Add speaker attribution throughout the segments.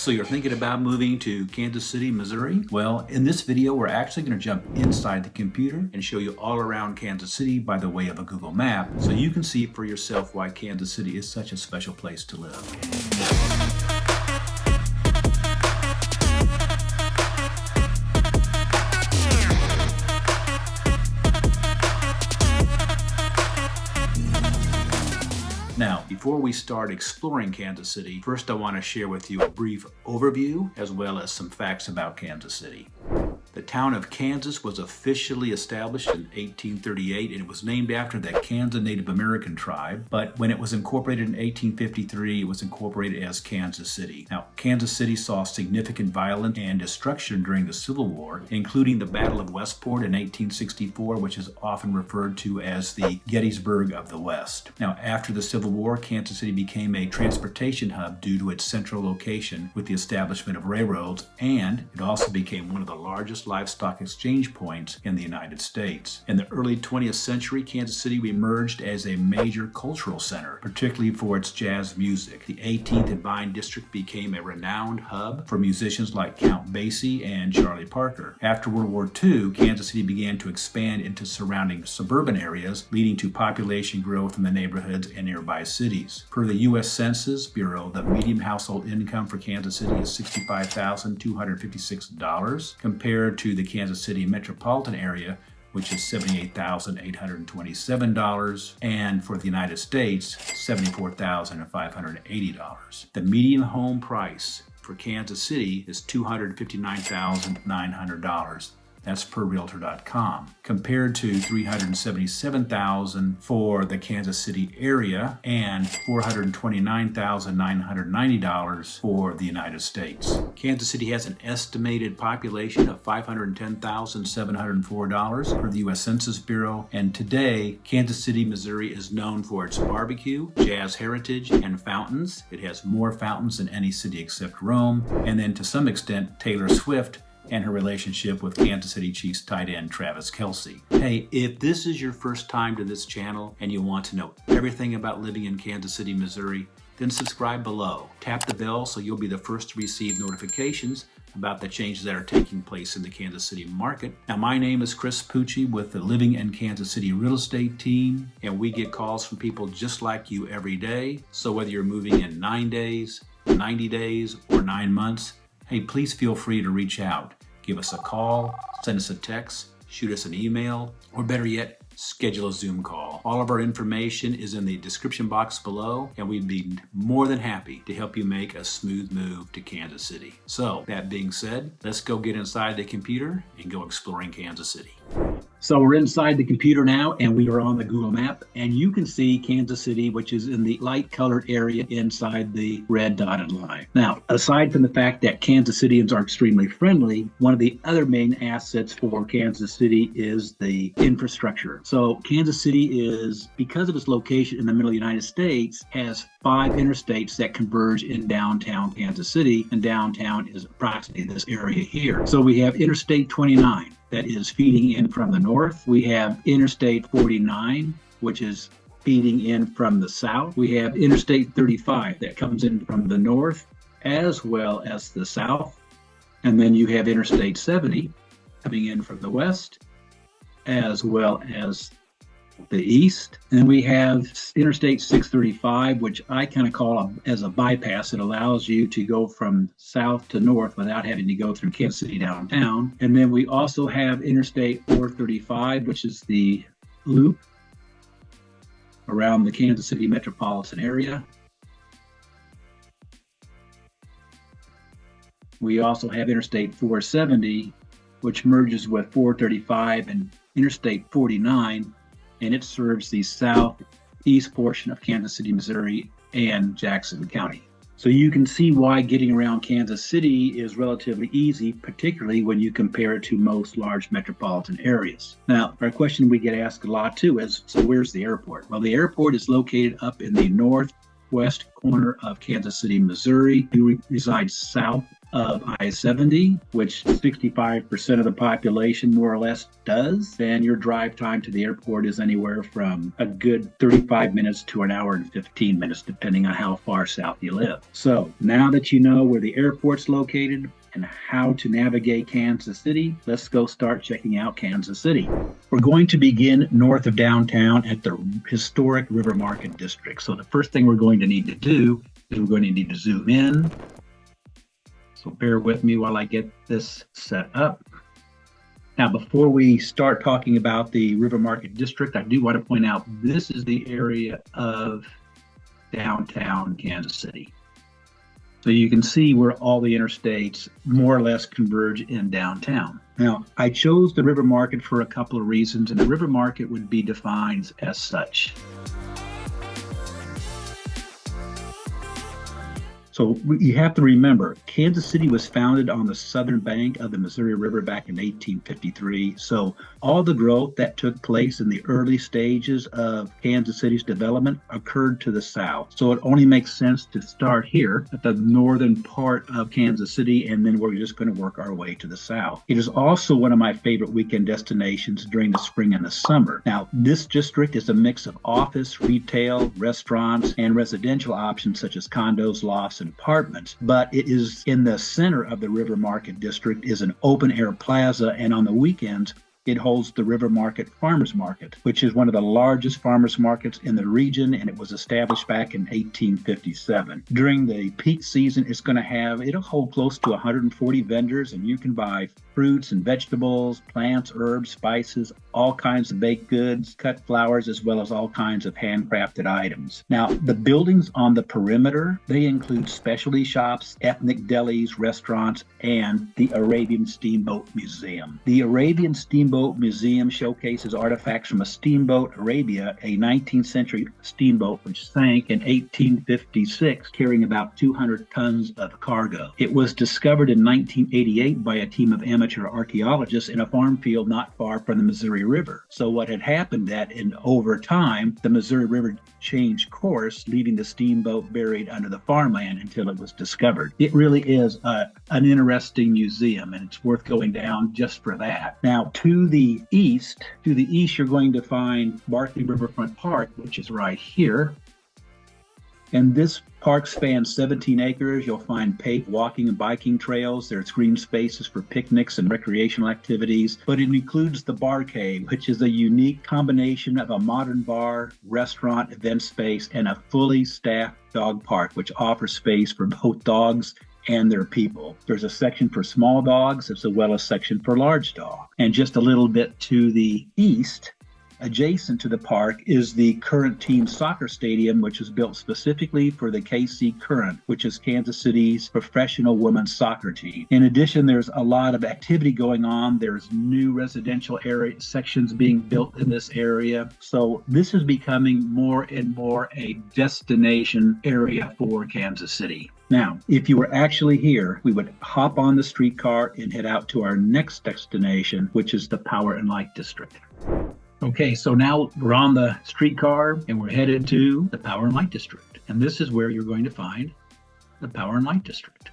Speaker 1: So you're thinking about moving to Kansas City, Missouri? Well, in this video, we're actually going to jump inside the computer and show you all around Kansas City by the way of a Google map, so you can see for yourself why Kansas City is such a special place to live. Now, before we start exploring Kansas City, first I want to share with you a brief overview as well as some facts about Kansas City. The town of Kansas was officially established in 1838 and it was named after the Kansas Native American tribe, but when it was incorporated in 1853, it was incorporated as Kansas City. Now, Kansas City saw significant violence and destruction during the Civil War, including the Battle of Westport in 1864, which is often referred to as the Gettysburg of the West. Now, after the Civil War, Kansas City became a transportation hub due to its central location with the establishment of railroads, and it also became one of the largest livestock exchange points in the United States. In the early 20th century, Kansas City emerged as a major cultural center, particularly for its jazz music. The 18th and Vine District became a renowned hub for musicians like Count Basie and Charlie Parker. After World War II, Kansas City began to expand into surrounding suburban areas, leading to population growth in the neighborhoods and nearby cities. Per the U.S. Census Bureau, the median household income for Kansas City is $65,256 compared to the Kansas City metropolitan area, which is $78,827, and for the United States, $74,580. The median home price for Kansas City is $259,900. That's per Realtor.com, compared to $377,000 for the Kansas City area and $429,990 for the United States. Kansas City has an estimated population of 510,704 per the U.S. Census Bureau, and today, Kansas City, Missouri is known for its barbecue, jazz heritage, and fountains. It has more fountains than any city except Rome, and then to some extent, Taylor Swift and her relationship with Kansas City Chiefs tight end Travis Kelce. Hey, if this is your first time to this channel and you want to know everything about living in Kansas City, Missouri, then subscribe below. Tap the bell so you'll be the first to receive notifications about the changes that are taking place in the Kansas City market. Now, my name is Chris Pucci with the Living in Kansas City real estate team, and we get calls from people just like you every day. So whether you're moving in 9 days, 90 days, or 9 months, hey, please feel free to reach out. Give us a call, send us a text, shoot us an email, or better yet, schedule a Zoom call. All of our information is in the description box below, and we'd be more than happy to help you make a smooth move to Kansas City. So, that being said, let's go get inside the computer and go exploring Kansas City. So we're inside the computer now, and we are on the Google map, and you can see Kansas City, which is in the light colored area inside the red dotted line. Now, aside from the fact that Kansas Cityans are extremely friendly, one of the other main assets for Kansas City is the infrastructure. So Kansas City is, because of its location in the middle of the United States, has 5 interstates that converge in downtown Kansas City, and downtown is approximately this area here. So we have Interstate 29. That is feeding in from the north. We have Interstate 49, which is feeding in from the south. We have Interstate 35 that comes in from the north as well as the south. And then you have Interstate 70 coming in from the west as well as the east. And we have Interstate 635, which I kind of call as a bypass. It allows you to go from south to north without having to go through Kansas City downtown. And then we also have Interstate 435, which is the loop around the Kansas City metropolitan area. We also have Interstate 470, which merges with 435 and Interstate 49, and it serves the southeast portion of Kansas City, Missouri, and Jackson County. So you can see why getting around Kansas City is relatively easy, particularly when you compare it to most large metropolitan areas. Now, our question we get asked a lot too is, so where's the airport? Well, the airport is located up in the northwest corner of Kansas City, Missouri. You reside south of I-70, which 65% of the population more or less does, then your drive time to the airport is anywhere from a good 35 minutes to an hour and 15 minutes, depending on how far south you live. So now that you know where the airport's located and how to navigate Kansas City, let's go start checking out Kansas City. We're going to begin north of downtown at the historic River Market District. So the first thing we're going to need to do is we're going to need to zoom in. So bear with me while I get this set up. Now, before we start talking about the River Market District, I do want to point out this is the area of downtown Kansas City. So you can see where all the interstates more or less converge in downtown. Now, I chose the River Market for a couple of reasons, and the River Market would be defined as such. So you have to remember, Kansas City was founded on the southern bank of the Missouri River back in 1853. So all the growth that took place in the early stages of Kansas City's development occurred to the south. So it only makes sense to start here at the northern part of Kansas City, and then we're just going to work our way to the south. It is also one of my favorite weekend destinations during the spring and the summer. Now, this district is a mix of office, retail, restaurants, and residential options such as condos, lofts, and apartments, but it is in the center of the River Market District is an open air plaza, and on the weekends it holds the River Market Farmers Market, which is one of the largest farmers markets in the region, and it was established back in 1857. During the peak season, it'll hold close to 140 vendors, and you can buy fruits and vegetables, plants, herbs, spices, all kinds of baked goods, cut flowers, as well as all kinds of handcrafted items. Now, the buildings on the perimeter, they include specialty shops, ethnic delis, restaurants, and the Arabian Steamboat Museum. The Arabian Steamboat Museum showcases artifacts from a steamboat, Arabia, a 19th century steamboat which sank in 1856, carrying about 200 tons of cargo. It was discovered in 1988 by a team of amateur archaeologists in a farm field not far from the Missouri River. So what had happened that over time, the Missouri River changed course, leaving the steamboat buried under the farmland until it was discovered. It really is an interesting museum, and it's worth going down just for that. Now, to the east, you're going to find Berkley Riverfront Park, which is right here. And this park spans 17 acres. You'll find paved walking and biking trails. There's green spaces for picnics and recreational activities, but it includes the Bar Cave, which is a unique combination of a modern bar, restaurant, event space, and a fully staffed dog park, which offers space for both dogs and their people. There's a section for small dogs as well as a section for large dogs. And just a little bit to the east, adjacent to the park, is the Current Team Soccer Stadium, which was built specifically for the KC Current, which is Kansas City's professional women's soccer team. In addition, there's a lot of activity going on. There's new residential area sections being built in this area. So this is becoming more and more a destination area for Kansas City. Now, if you were actually here, we would hop on the streetcar and head out to our next destination, which is the Power and Light District. Okay, so now we're on the streetcar and we're headed to the Power and Light District. And this is where you're going to find the Power and Light District.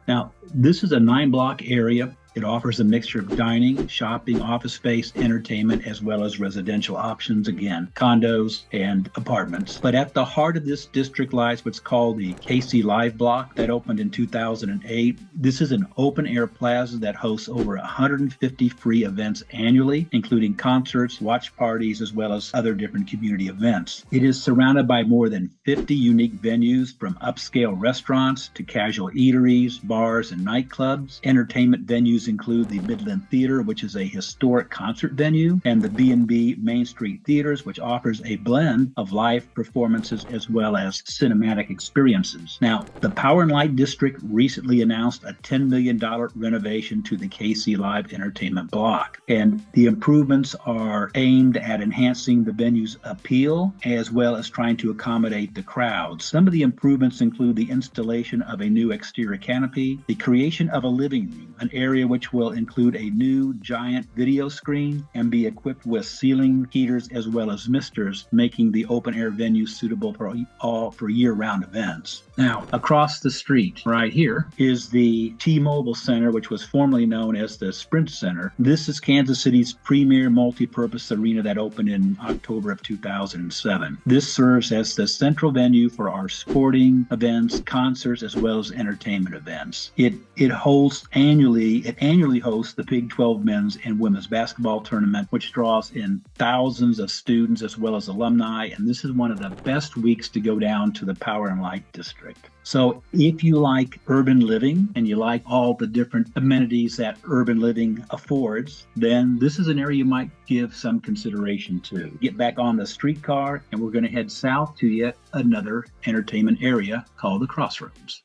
Speaker 1: Now, this is a 9-block area. It offers a mixture of dining, shopping, office space, entertainment, as well as residential options, again, condos and apartments. But at the heart of this district lies what's called the KC Live Block that opened in 2008. This is an open-air plaza that hosts over 150 free events annually, including concerts, watch parties, as well as other different community events. It is surrounded by more than 50 unique venues, from upscale restaurants to casual eateries, bars, and nightclubs. Entertainment venues include the Midland Theater, which is a historic concert venue, and the B&B Main Street Theaters, which offers a blend of live performances as well as cinematic experiences. Now, the Power and Light District recently announced a $10 million renovation to the KC Live Entertainment Block, and the improvements are aimed at enhancing the venue's appeal as well as trying to accommodate the crowds. Some of the improvements include the installation of a new exterior canopy, the creation of a living room, an area which which will include a new giant video screen and be equipped with ceiling heaters as well as misters, making the open-air venue suitable for year-round events. Now, across the street right here is the T-Mobile Center, which was formerly known as the Sprint Center. This is Kansas City's premier multi-purpose arena that opened in October of 2007. This serves as the central venue for our sporting events, concerts, as well as entertainment events. It annually hosts the Big 12 men's and women's basketball tournament, which draws in thousands of students as well as alumni, and this is one of the best weeks to go down to the Power and Light District. So if you like urban living and you like all the different amenities that urban living affords, then this is an area you might give some consideration to. Get back on the streetcar and we're going to head south to yet another entertainment area called the Crossroads.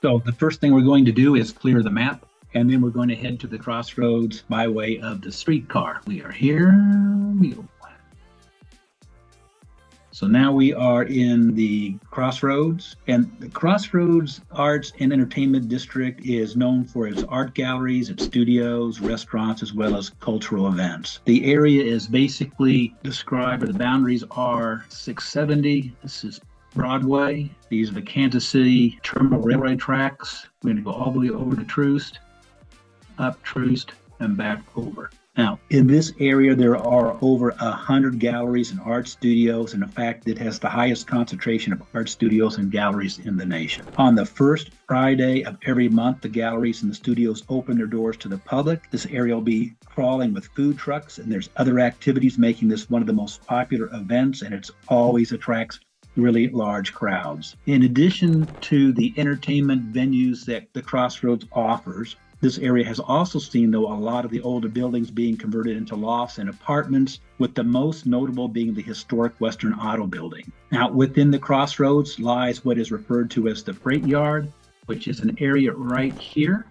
Speaker 1: So the first thing we're going to do is clear the map, and then we're going to head to the Crossroads by way of the streetcar. We are here. So now we are in the Crossroads, and the Crossroads Arts and Entertainment District is known for its art galleries, its studios, restaurants, as well as cultural events. The area is basically described, or the boundaries are 670. This is Broadway. These are the Kansas City Terminal Railroad tracks. We're going to go all the way over to Troost, up Troost, and back over. Now, in this area, there are over 100 galleries and art studios, and in fact, it has the highest concentration of art studios and galleries in the nation. On the first Friday of every month, the galleries and the studios open their doors to the public. This area will be crawling with food trucks, and there's other activities making this one of the most popular events, and it always attracts really large crowds. In addition to the entertainment venues that the Crossroads offers, this area has also seen, though, a lot of the older buildings being converted into lofts and apartments, with the most notable being the historic Western Auto Building. Now, within the Crossroads lies what is referred to as the Freight Yard, which is an area right here.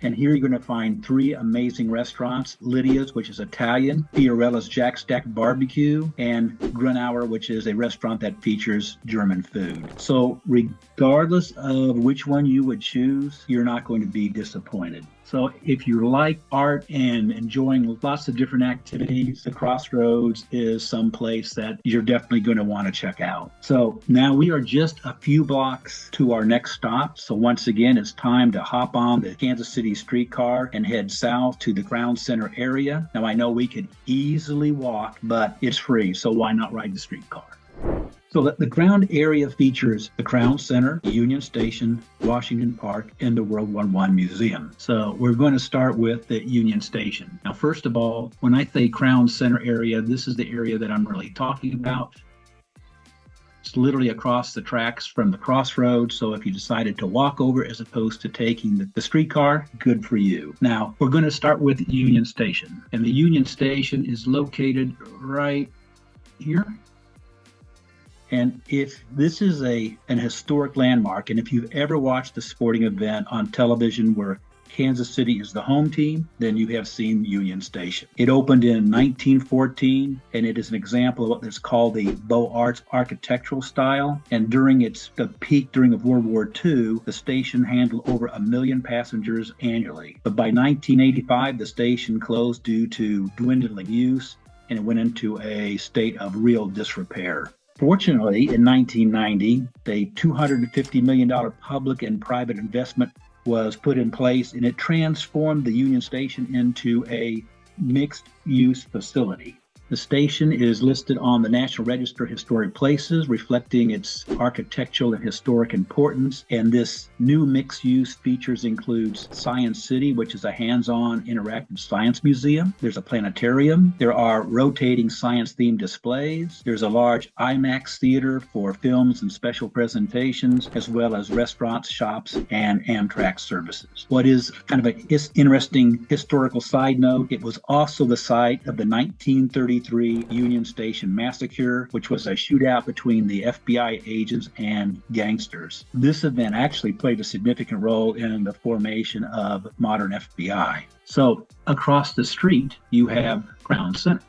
Speaker 1: And here you're going to find three amazing restaurants: Lydia's, which is Italian, Fiorella's Jack Stack Barbecue, and Grunauer, which is a restaurant that features German food. So regardless of which one you would choose, you're not going to be disappointed. So if you like art and enjoying lots of different activities, the Crossroads is someplace that you're definitely going to want to check out. So now we are just a few blocks to our next stop. So once again, it's time to hop on the Kansas City streetcar and head south to the Crown Center area. Now I know we could easily walk, but it's free, so why not ride the streetcar? So the ground area features the Crown Center, Union Station, Washington Park, and the World War I Museum. So we're going to start with the Union Station. Now, first of all, when I say Crown Center area, this is the area that I'm really talking about. It's literally across the tracks from the Crossroads, so if you decided to walk over as opposed to taking the streetcar, good for you. Now, we're going to start with Union Station, and the Union Station is located right here. And if this is an historic landmark, and if you've ever watched a sporting event on television where Kansas City is the home team, then you have seen Union Station. It opened in 1914, and it is an example of what is called the Beaux Arts architectural style. And during the peak during World War II, the station handled over 1 million passengers annually. But by 1985, the station closed due to dwindling use, and it went into a state of real disrepair. Fortunately, in 1990, a $250 million public and private investment was put in place, and it transformed the Union Station into a mixed-use facility. The station is listed on the National Register of Historic Places, reflecting its architectural and historic importance. And this new mixed-use features includes Science City, which is a hands-on interactive science museum. There's a planetarium. There are rotating science-themed displays. There's a large IMAX theater for films and special presentations, as well as restaurants, shops, and Amtrak services. What is kind of an interesting historical side note, it was also the site of the 1933 Union Station Massacre, which was a shootout between the FBI agents and gangsters. This event actually played a significant role in the formation of modern FBI. So across the street, you have Crown Center.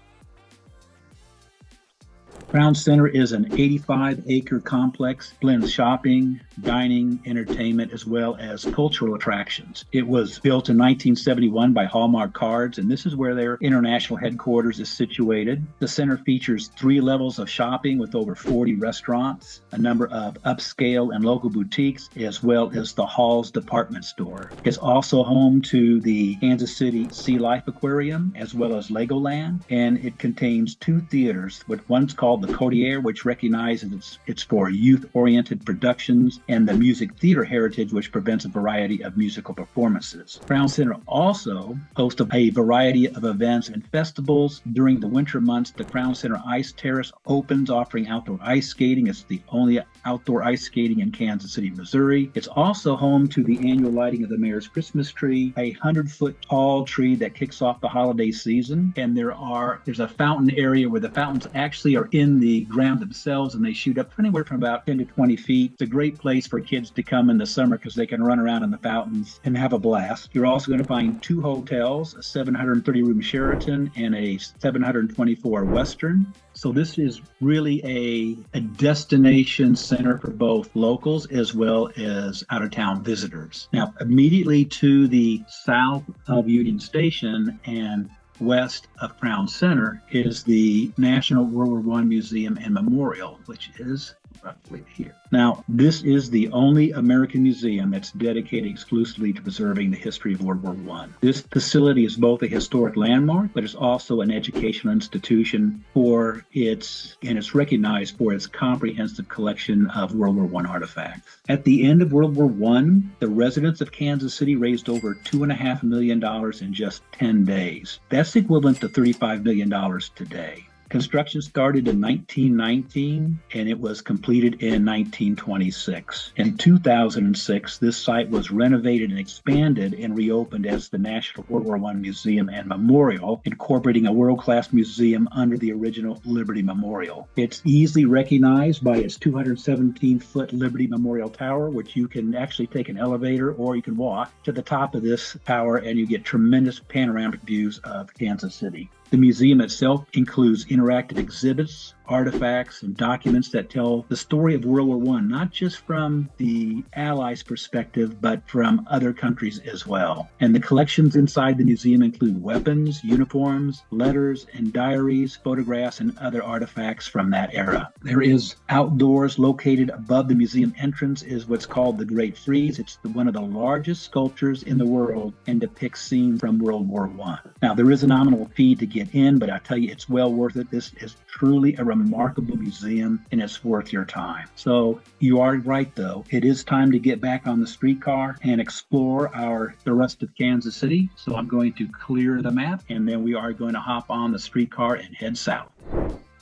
Speaker 1: Crown Center is an 85-acre complex, blends shopping, dining, entertainment, as well as cultural attractions. It was built in 1971 by Hallmark Cards, and this is where their international headquarters is situated. The center features 3 levels of shopping with over 40 restaurants, a number of upscale and local boutiques, as well as the Hall's department store. It's also home to the Kansas City Sea Life Aquarium, as well as Legoland, and it contains 2 theaters, with one's called the Codier, which recognizes it's for youth-oriented productions, and the Music Theater Heritage, which presents a variety of musical performances. Crown Center also hosts a variety of events and festivals. During the winter months, the Crown Center Ice Terrace opens, offering outdoor ice skating. It's the only outdoor ice skating in Kansas City, Missouri. It's also home to the annual lighting of the mayor's Christmas tree, a 100-foot tall tree that kicks off the holiday season. And there's a fountain area where the fountains actually are in the ground themselves, and they shoot up anywhere from about 10 to 20 feet. It's a great place for kids to come in the summer because they can run around in the fountains and have a blast. You're also going to find 2 hotels, a 730-room Sheraton and a 724 Western. So this is really a destination center for both locals as well as out-of-town visitors. Now, immediately to the south of Union Station and west of Crown Center is the National World War I Museum and Memorial, which is roughly here. Now, this is the only American museum that's dedicated exclusively to preserving the history of World War I. This facility is both a historic landmark, but it's also an educational institution and it's recognized for its comprehensive collection of World War I artifacts. At the end of World War I, the residents of Kansas City raised over $2.5 million in just 10 days. That's equivalent to $35 million today. Construction started in 1919 and it was completed in 1926. In 2006, this site was renovated and expanded and reopened as the National World War I Museum and Memorial, incorporating a world-class museum under the original Liberty Memorial. It's easily recognized by its 217-foot Liberty Memorial Tower, which you can actually take an elevator or you can walk to the top of this tower and you get tremendous panoramic views of Kansas City. The museum itself includes interactive exhibits, artifacts, and documents that tell the story of World War I, not just from the Allies' perspective, but from other countries as well. And the collections inside the museum include weapons, uniforms, letters, and diaries, photographs, and other artifacts from that era. There is outdoors located above the museum entrance is what's called the Great Frieze. It's one of the largest sculptures in the world and depicts scenes from World War I. Now, there is a nominal fee to get in, but I tell you, it's well worth it. This is truly a remarkable museum and it's worth your time. So you are right, though. It is time to get back on the streetcar and explore the rest of Kansas City. So I'm going to clear the map and then we are going to hop on the streetcar and head south.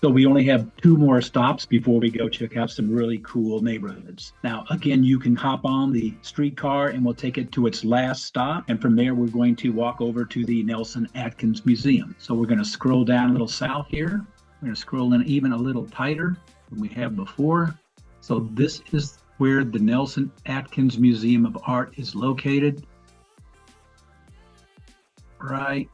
Speaker 1: So we only have 2 more stops before we go check out some really cool neighborhoods. Now, again, you can hop on the streetcar and we'll take it to its last stop. And from there, we're going to walk over to the Nelson Atkins Museum. So we're going to scroll down a little south here. We're going to scroll in even a little tighter than we have before. So this is where the Nelson Atkins Museum of Art is located. Right.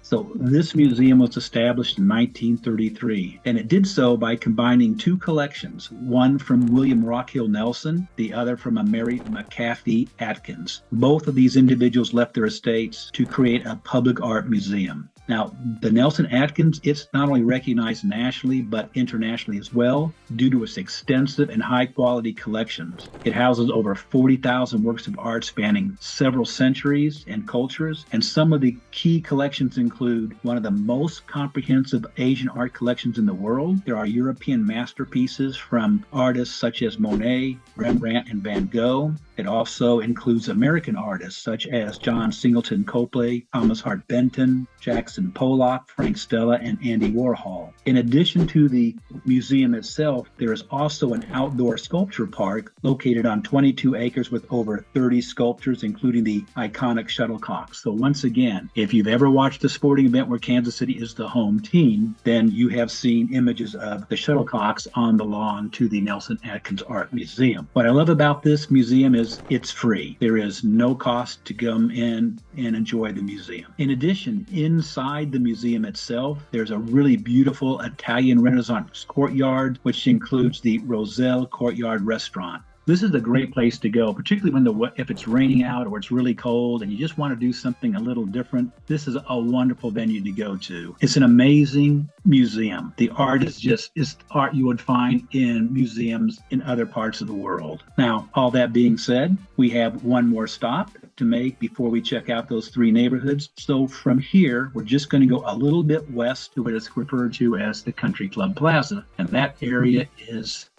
Speaker 1: So this museum was established in 1933, and it did so by combining 2 collections, one from William Rockhill Nelson, the other from a Mary McCaffey Atkins. Both of these individuals left their estates to create a public art museum. Now, the Nelson Atkins, it's not only recognized nationally, but internationally as well, due to its extensive and high-quality collections. It houses over 40,000 works of art spanning several centuries and cultures, and some of the key collections include one of the most comprehensive Asian art collections in the world. There are European masterpieces from artists such as Monet, Rembrandt, and Van Gogh. It also includes American artists such as John Singleton Copley, Thomas Hart Benton, Jackson Pollock, Frank Stella, and Andy Warhol. In addition to the museum itself, there is also an outdoor sculpture park located on 22 acres with over 30 sculptures, including the iconic shuttlecock. So once again, if you've ever watched a sporting event where Kansas City is the home team, then you have seen images of the shuttlecocks on the lawn to the Nelson Atkins Art Museum. What I love about this museum is is it's free. There is no cost to come in and enjoy the museum. In addition, inside the museum itself, there's a really beautiful Italian Renaissance courtyard, which includes the Roselle Courtyard Restaurant. This is a great place to go, particularly if it's raining out or it's really cold and you just want to do something a little different. This is a wonderful venue to go to. It's an amazing museum. The art is art you would find in museums in other parts of the world. Now, all that being said, we have one more stop to make before we check out those three neighborhoods. So from here, we're just going to go a little bit west to what is referred to as the Country Club Plaza. And that area is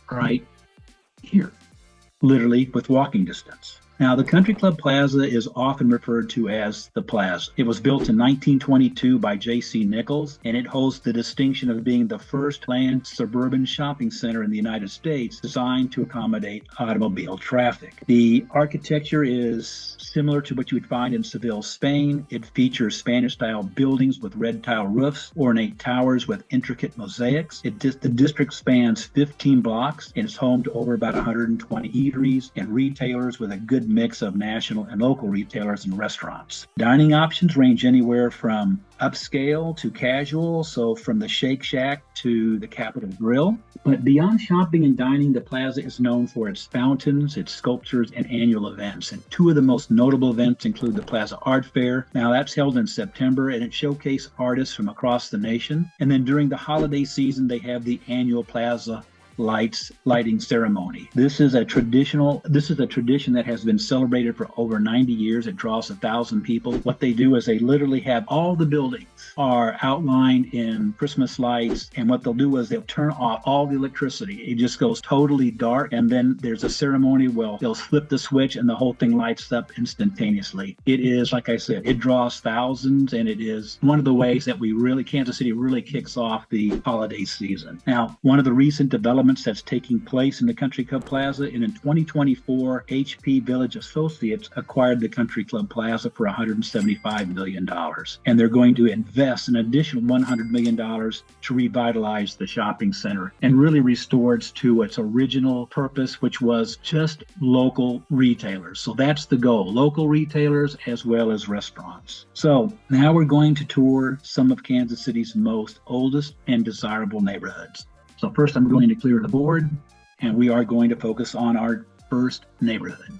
Speaker 1: right here, literally with walking distance. Now, the Country Club Plaza is often referred to as the Plaza. It was built in 1922 by J.C. Nichols, and it holds the distinction of being the first planned suburban shopping center in the United States designed to accommodate automobile traffic. The architecture is similar to what you would find in Seville, Spain. It features Spanish-style buildings with red tile roofs, ornate towers with intricate mosaics. The district spans 15 blocks, and it's home to over about 120 eateries and retailers with a good mix of national and local retailers and restaurants. Dining options range anywhere from upscale to casual, so from the Shake Shack to the Capitol Grill. But beyond shopping and dining, the Plaza is known for its fountains, its sculptures, and annual events. And two of the most notable events include the Plaza Art Fair. Now, that's held in September, and it showcases artists from across the nation. And then during the holiday season, they have the annual Plaza lighting ceremony. This is a tradition that has been celebrated for over 90 years. It draws 1,000 people. What they do is they literally have all the buildings are outlined in Christmas lights, and what they'll do is they'll turn off all the electricity. It just goes totally dark, and then there's a ceremony where they'll flip the switch and the whole thing lights up instantaneously. It is, like I said, it draws thousands, and it is one of the ways that Kansas City really kicks off the holiday season. Now, one of the recent developments that's taking place in the Country Club Plaza, and in 2024, HP Village Associates acquired the Country Club Plaza for $175 million. And they're going to invest an additional $100 million to revitalize the shopping center and really restore it to its original purpose, which was just local retailers. So that's the goal, local retailers as well as restaurants. So now we're going to tour some of Kansas City's most oldest and desirable neighborhoods. So first I'm going to clear the board, and we are going to focus on our first neighborhood.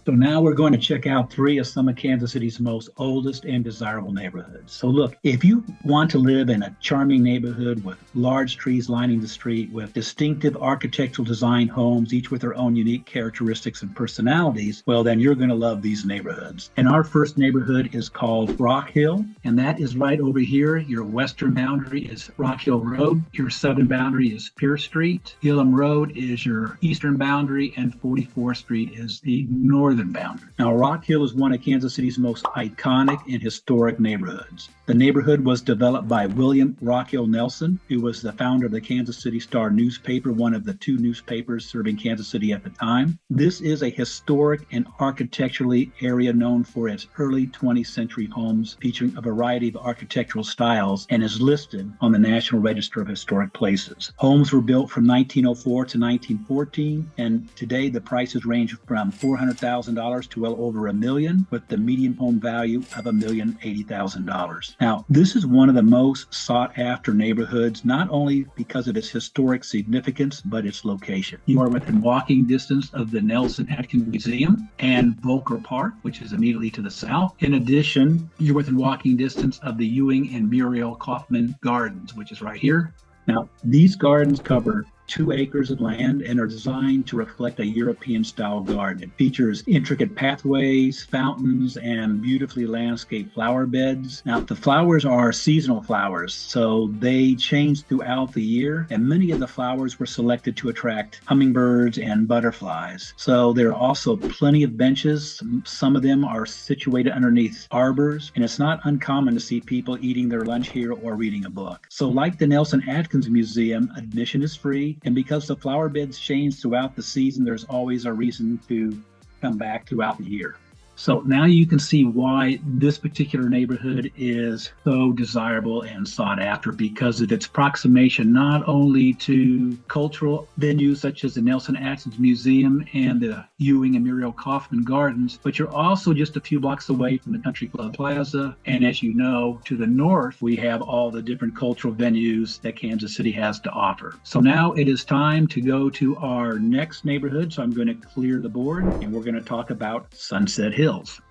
Speaker 1: So now we're going to check out three of some of Kansas City's most oldest and desirable neighborhoods. So look, if you want to live in a charming neighborhood with large trees lining the street, with distinctive architectural design homes, each with their own unique characteristics and personalities, well, then you're going to love these neighborhoods. And our first neighborhood is called Rockhill, and that is right over here. Your western boundary is Rockhill Road. Your southern boundary is Pierce Street. Gillum Road is your eastern boundary, and 44th Street is the northern boundary. Now, Rockhill is one of Kansas City's most iconic and historic neighborhoods. The neighborhood was developed by William Rockhill Nelson, who was the founder of the Kansas City Star newspaper, one of the two newspapers serving Kansas City at the time. This is a historic and architecturally area known for its early 20th century homes, featuring a variety of architectural styles, and is listed on the National Register of Historic Places. Homes were built from 1904 to 1914, and today the prices range from $400,000 to well over $1 million, with the median home value of $1,080,000. Now, this is one of the most sought after neighborhoods, not only because of its historic significance, but its location. You are within walking distance of the Nelson Atkins Museum and Volker Park, which is immediately to the south. In addition, you're within walking distance of the Ewing and Muriel Kaufman Gardens, which is right here. Now, these gardens cover 2 acres of land and are designed to reflect a European-style garden. It features intricate pathways, fountains, and beautifully landscaped flower beds. Now, the flowers are seasonal flowers, so they change throughout the year, and many of the flowers were selected to attract hummingbirds and butterflies. So there are also plenty of benches. Some of them are situated underneath arbors, and it's not uncommon to see people eating their lunch here or reading a book. So like the Nelson Atkins Museum, admission is free. And because the flower beds change throughout the season, there's always a reason to come back throughout the year. So now you can see why this particular neighborhood is so desirable and sought after, because of its proximation not only to cultural venues such as the Nelson Atkins Museum and the Ewing and Muriel Kaufman Gardens, but you're also just a few blocks away from the Country Club Plaza. And as you know, to the north, we have all the different cultural venues that Kansas City has to offer. So now it is time to go to our next neighborhood. So I'm going to clear the board and we're going to talk about Sunset Hills.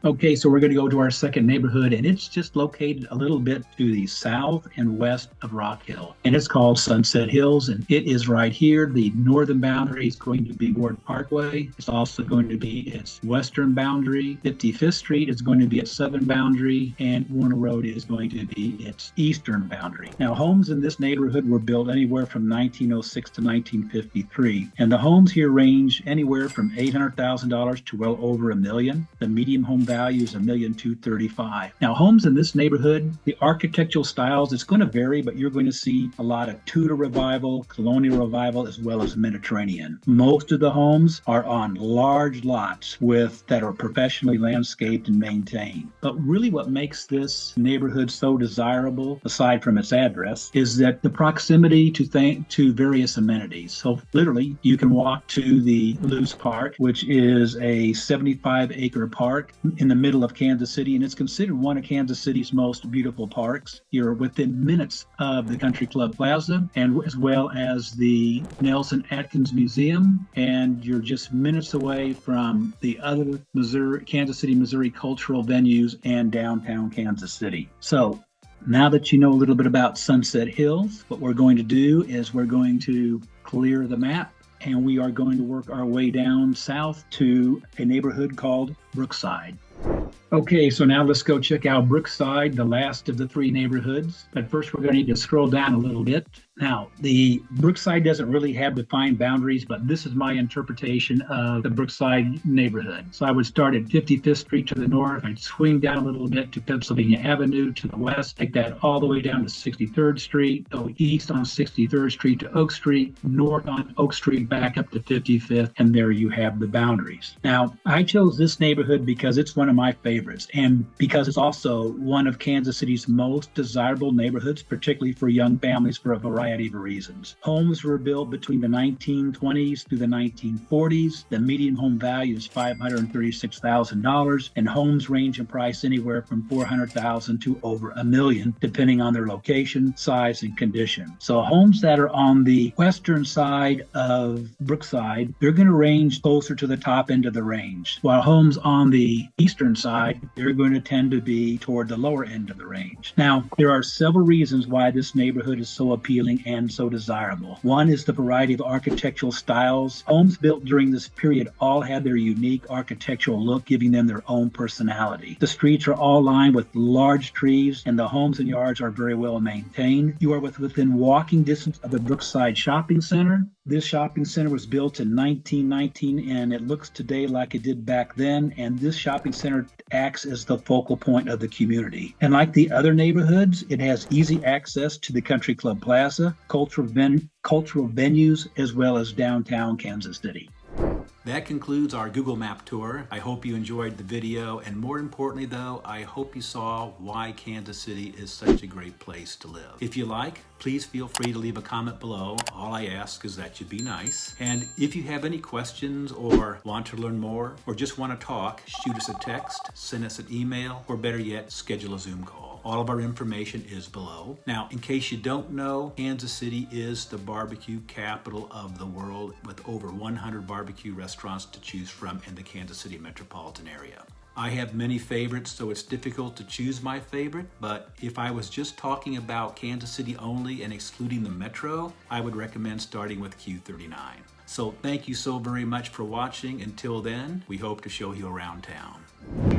Speaker 1: Okay, so we're going to go to our second neighborhood, and it's just located a little bit to the south and west of Rockhill, and it's called Sunset Hills, and it is right here. The northern boundary is going to be Ward Parkway. It's also going to be its western boundary. 55th Street is going to be its southern boundary, and Warner Road is going to be its eastern boundary. Now, homes in this neighborhood were built anywhere from 1906 to 1953, and the homes here range anywhere from $800,000 to well over $1 million. The median home value is $1,235,000. Now, homes in this neighborhood, the architectural styles, it's going to vary, but you're going to see a lot of Tudor Revival, Colonial Revival, as well as Mediterranean. Most of the homes are on large lots that are professionally landscaped and maintained. But really what makes this neighborhood so desirable, aside from its address, is that the proximity to various amenities. So literally, you can walk to the Luce Park, which is a 75-acre park in the middle of Kansas City, and it's considered one of Kansas City's most beautiful parks. You're within minutes of the Country Club Plaza, and as well as the Nelson Atkins Museum, and you're just minutes away from the other Kansas City, Missouri cultural venues and downtown Kansas City. So now that you know a little bit about Sunset Hills, what we're going to do is we're going to clear the map, and we are going to work our way down south to a neighborhood called Brookside. Okay, so now let's go check out Brookside, the last of the three neighborhoods. But first, we're going to need to scroll down a little bit. Now, the Brookside doesn't really have defined boundaries, but this is my interpretation of the Brookside neighborhood. So I would start at 55th Street to the north. I'd swing down a little bit to Pennsylvania Avenue to the west, take that all the way down to 63rd Street, go east on 63rd Street to Oak Street, north on Oak Street, back up to 55th, and there you have the boundaries. Now, I chose this neighborhood because it's one of my favorites, and because it's also one of Kansas City's most desirable neighborhoods, particularly for young families for a variety of reasons. Homes were built between the 1920s through the 1940s. The median home value is $536,000, and homes range in price anywhere from $400,000 to over $1 million, depending on their location, size, and condition. So homes that are on the western side of Brookside, they're going to range closer to the top end of the range, while homes on the eastern side, they're going to tend to be toward the lower end of the range. Now, there are several reasons why this neighborhood is so appealing and so desirable. One is the variety of architectural styles. Homes built during this period all had their unique architectural look, giving them their own personality. The streets are all lined with large trees, and the homes and yards are very well maintained. You are within walking distance of the Brookside Shopping Center. This shopping center was built in 1919, and it looks today like it did back then, and this shopping center acts as the focal point of the community. And like the other neighborhoods, it has easy access to the Country Club Plaza, cultural venues, as well as downtown Kansas City. That concludes our Google Map tour. I hope you enjoyed the video, and more importantly though, I hope you saw why Kansas City is such a great place to live. If you like, please feel free to leave a comment below. All I ask is that you be nice. And if you have any questions or want to learn more or just want to talk, shoot us a text, send us an email, or better yet, schedule a Zoom call. All of our information is below. Now, in case you don't know, Kansas City is the barbecue capital of the world, with over 100 barbecue restaurants to choose from in the Kansas City metropolitan area. I have many favorites, so it's difficult to choose my favorite, but if I was just talking about Kansas City only and excluding the metro, I would recommend starting with Q39. So thank you so very much for watching. Until then, we hope to show you around town.